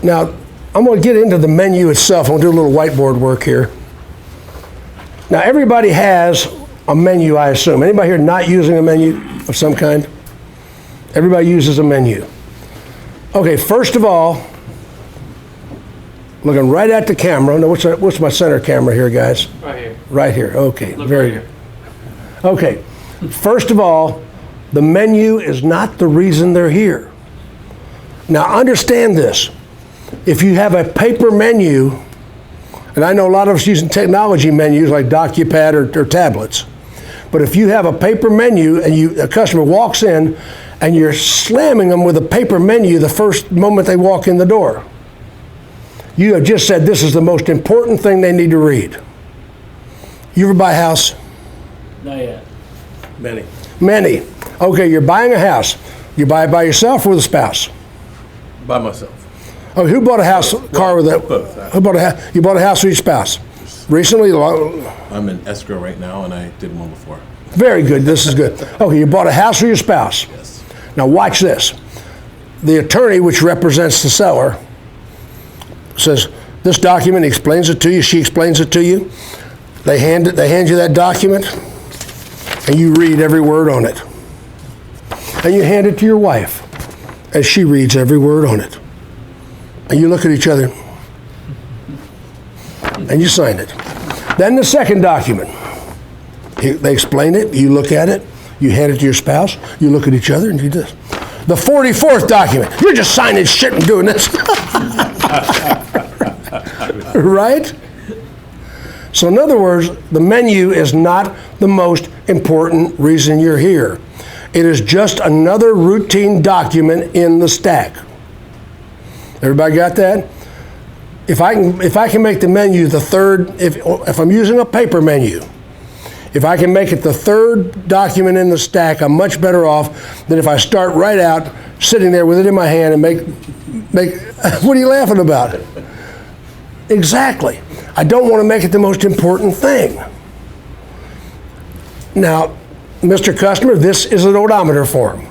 Now, I'm going to get into the menu itself. I'm going to do a little whiteboard work here. Now, everybody has a menu, I assume. Anybody here not using a menu of some kind? Everybody uses a menu. Okay, first of all, looking right at the camera. Now, what's my center camera here, guys? Right here. Right here. Okay, Look very right good. Okay, first of all, the menu is not the reason they're here. Now, understand this. If you have a paper menu, and I know a lot of us using technology menus like DocuPad or tablets, but if you have a paper menu and a customer walks in and you're slamming them with a paper menu the first moment they walk in the door, you have just said this is the most important thing they need to read. You ever buy a house? Not yet. Many. Many. Okay, you're buying a house. You buy it by yourself or with a spouse? By myself. Oh, who bought a house, car with a? Both. Who bought a house? You bought a house with your spouse? Recently? I'm in escrow right now, and I did one before. Very good. This is good. Okay, you bought a house with your spouse. Yes. Now watch this. The attorney, which represents the seller, says this document. He explains it to you. She explains it to you. They hand you that document, and you read every word on it. And you hand it to your wife, as she reads every word on it. And you look at each other, and you sign it. Then the second document. They explain it, you look at it, you hand it to your spouse, you look at each other, and you do this. The 44th document. You're just signing shit and doing this. Right? So in other words, the menu is not the most important reason you're here. It is just another routine document in the stack. Everybody got that? If I can make the menu the third, if I'm using a paper menu, if I can make it the third document in the stack, I'm much better off than if I start right out sitting there with it in my hand and make what are you laughing about? Exactly. I don't want to make it the most important thing. Now, Mr. Customer, this is an odometer form.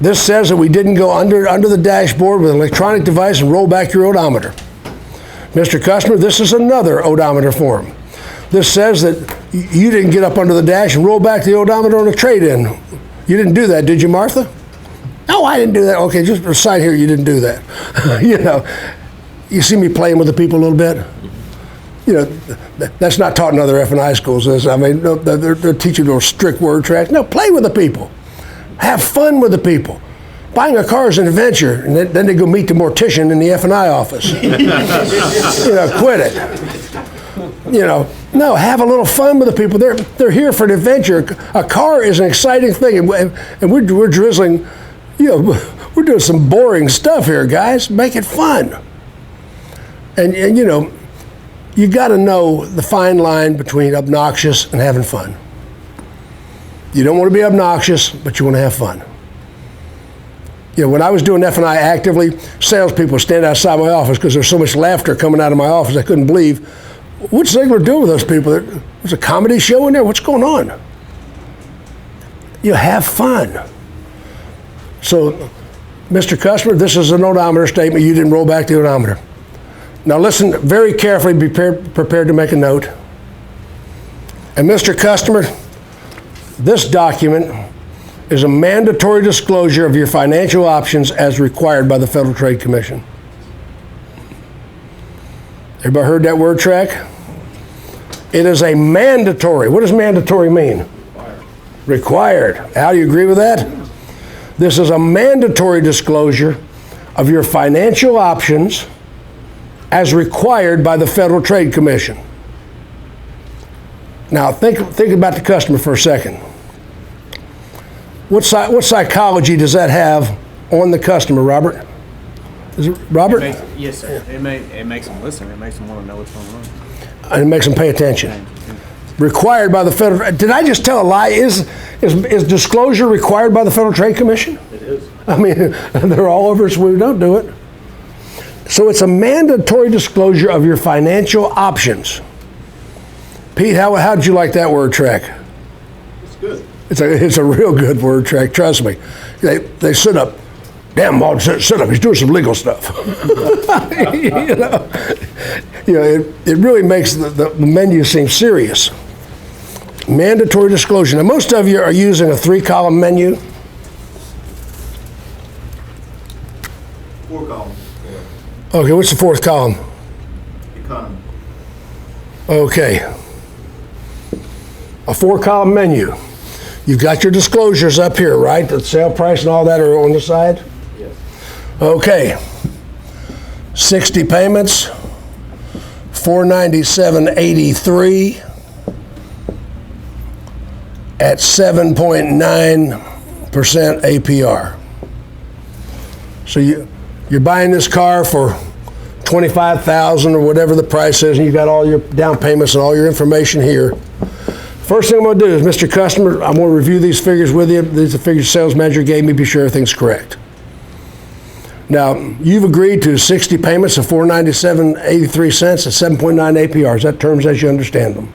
This says that we didn't go under the dashboard with an electronic device and roll back your odometer. Mr. Customer, this is another odometer form. This says that you didn't get up under the dash and roll back the odometer on a trade-in. You didn't do that, did you, Martha? No, I didn't do that. Okay, just recite here you didn't do that. You know, you see me playing with the people a little bit? You know, that's not taught in other F&I schools. I mean, no, they're teaching those strict word tracks. No, play with the people. Have fun with the people. Buying a car is an adventure, and then they go meet the mortician in the F&I office. You know, quit it. You know, no, have a little fun with the people. They're here for an adventure. A car is an exciting thing, and we're drizzling. You know, we're doing some boring stuff here, guys. Make it fun. And you know, you got to know the fine line between obnoxious and having fun. You don't want to be obnoxious, but you want to have fun. You know, when I was doing F&I actively, salespeople stand outside my office because there's so much laughter coming out of my office I couldn't believe. What's Ziegler doing with those people? There's a comedy show in there? What's going on? You have fun. So, Mr. Customer, this is an odometer statement. You didn't roll back the odometer. Now listen very carefully, be prepared to make a note. And Mr. Customer, this document is a mandatory disclosure of your financial options as required by the Federal Trade Commission. Everybody heard that word track? It is a mandatory. What does mandatory mean? Required. Al, do you agree with that? This is a mandatory disclosure of your financial options as required by the Federal Trade Commission. Now, think about the customer for a second. What psychology does that have on the customer, Robert? Is it Robert? Yes, sir. It makes them listen. It makes them want to know what's going on. And it makes them pay attention. Required by the Federal. Did I just tell a lie? Is disclosure required by the Federal Trade Commission? It is. I mean, they're all over us when we don't do it. So it's a mandatory disclosure of your financial options. Pete, how did you like that word track? It's good. It's a real good word track, trust me. They stood up Damn, Maud, sit up. He's doing some legal stuff. It really makes the menu seem serious. Mandatory disclosure. Now, most of you are using a 3-column menu. 4 columns. Okay, what's the 4th column? Economy. Okay. A 4-column menu. You've got your disclosures up here, right? The sale price and all that are on the side? Yes. Okay. 60 payments, $497.83 at 7.9% APR. So you're buying this car for $25,000 or whatever the price is, and you got all your down payments and all your information here. First thing I'm going to do is, Mr. Customer, I'm going to review these figures with you. These are the figures the sales manager gave me, be sure everything's correct. Now, you've agreed to 60 payments of $497.83 at 7.9 APR. Is that terms as you understand them?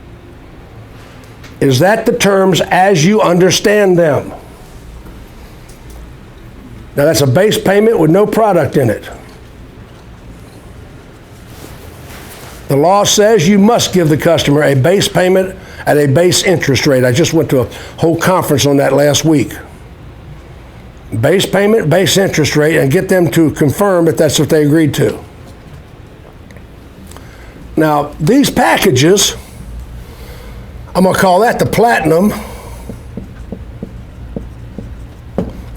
Is that the terms as you understand them? Now, that's a base payment with no product in it. The law says you must give the customer a base payment at a base interest rate. I just went to a whole conference on that last week. Base payment, base interest rate, and get them to confirm that that's what they agreed to. Now, these packages, I'm going to call that the platinum,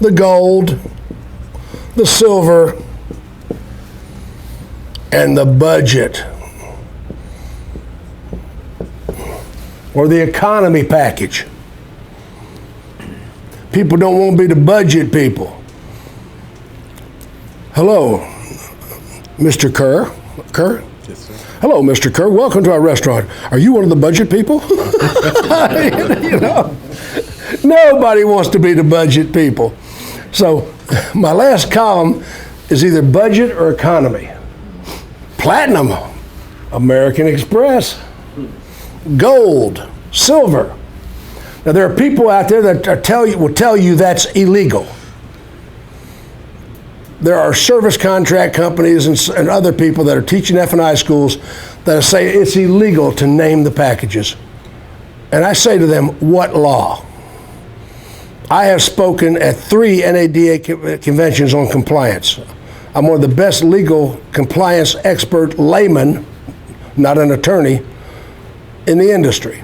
the gold, the silver, and the budget, or the economy package. People don't want to be the budget people. Hello, Mr. Kerr. Kerr? Yes, sir. Hello, Mr. Kerr. Welcome to our restaurant. Are you one of the budget people? Nobody wants to be the budget people. So my last column is either budget or economy. Platinum, American Express. Gold, silver. Now, there are people out there that will tell you that's illegal. There are service contract companies and other people that are teaching F&I schools that say it's illegal to name the packages. And I say to them, what law? I have spoken at 3 NADA conventions on compliance. I'm one of the best legal compliance expert layman, not an attorney, in the industry.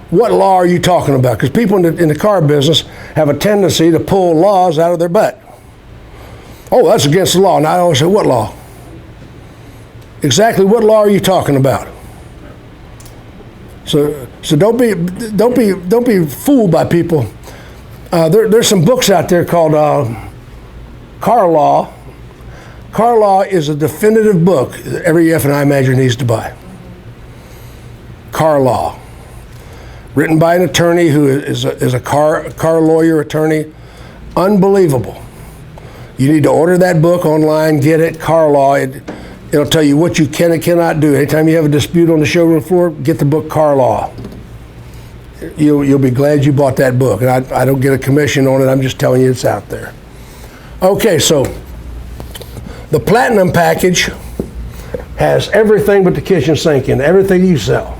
What law are you talking about? Because people in the car business have a tendency to pull laws out of their butt. Oh, that's against the law. And I always say, what law? Exactly what law are you talking about? So don't be fooled by people. There's some books out there called Car Law. Car Law is a definitive book that every F&I manager needs to buy. Car Law. Written by an attorney who is a car lawyer attorney. Unbelievable. You need to order that book online, get it, Car Law. It'll tell you what you can and cannot do. Anytime you have a dispute on the showroom floor, get the book Car Law. You'll be glad you bought that book. And I don't get a commission on it, I'm just telling you it's out there. Okay, so the Platinum package has everything but the kitchen sink in, everything you sell.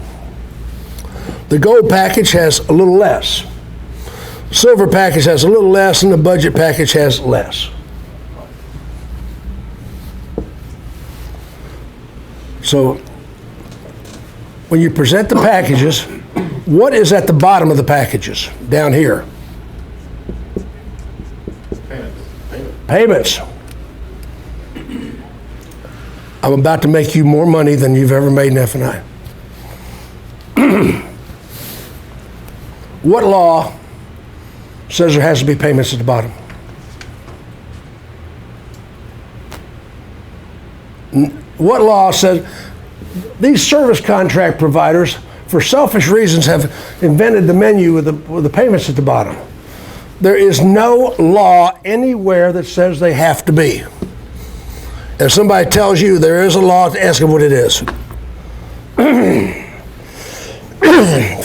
The Gold package has a little less. Silver package has a little less, and the Budget package has less. So when you present the packages, what is at the bottom of the packages down here? Payments. I'm about to make you more money than you've ever made in F&I. What law says there has to be payments at the bottom? What law says these service contract providers, for selfish reasons, have invented the menu with the payments at the bottom? There is no law anywhere that says they have to be. If somebody tells you there is a law, ask them what it is.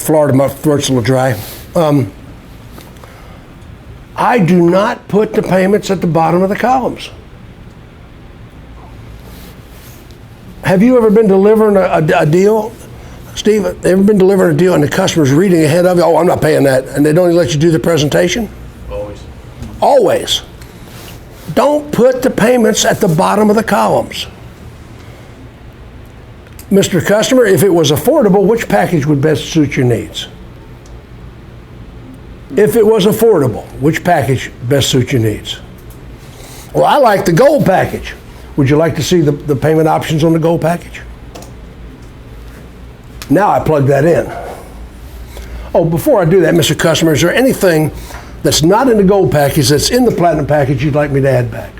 Florida, my throat's a little dry. I do not put the payments at the bottom of the columns. Have you ever been delivering a deal? Steve, ever been delivering a deal and the customer's reading ahead of you? Oh, I'm not paying that. And they don't even let you do the presentation? Always. Always. Don't put the payments at the bottom of the columns. Mr. Customer, if it was affordable, which package would best suit your needs? If it was affordable, which package best suits your needs? Well, I like the gold package. Would you like to see the payment options on the gold package? Now I plug that in. Oh, before I do that, Mr. Customer, is there anything that's not in the gold package that's in the platinum package you'd like me to add back?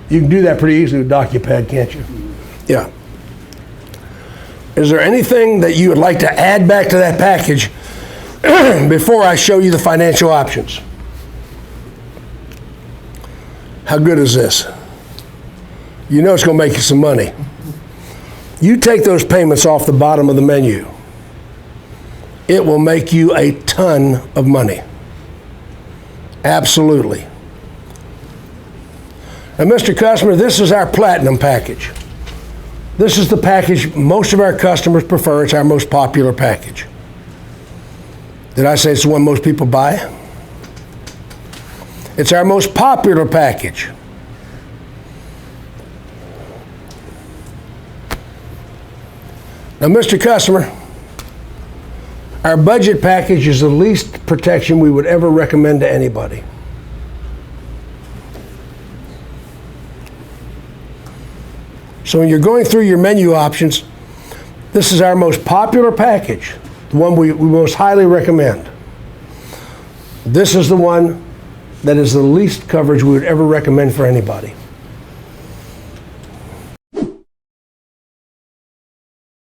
You can do that pretty easily with DocuPad, can't you? Yeah. Is there anything that you would like to add back to that package before I show you the financial options? How good is this? You know it's going to make you some money. You take those payments off the bottom of the menu. It will make you a ton of money. Absolutely. Now, Mr. Customer, this is our platinum package. This is the package most of our customers prefer. It's our most popular package. Did I say it's the one most people buy? It's our most popular package. Now, Mr. Customer, our budget package is the least protection we would ever recommend to anybody. So when you're going through your menu options, this is our most popular package, the one we most highly recommend. This is the one that is the least coverage we would ever recommend for anybody.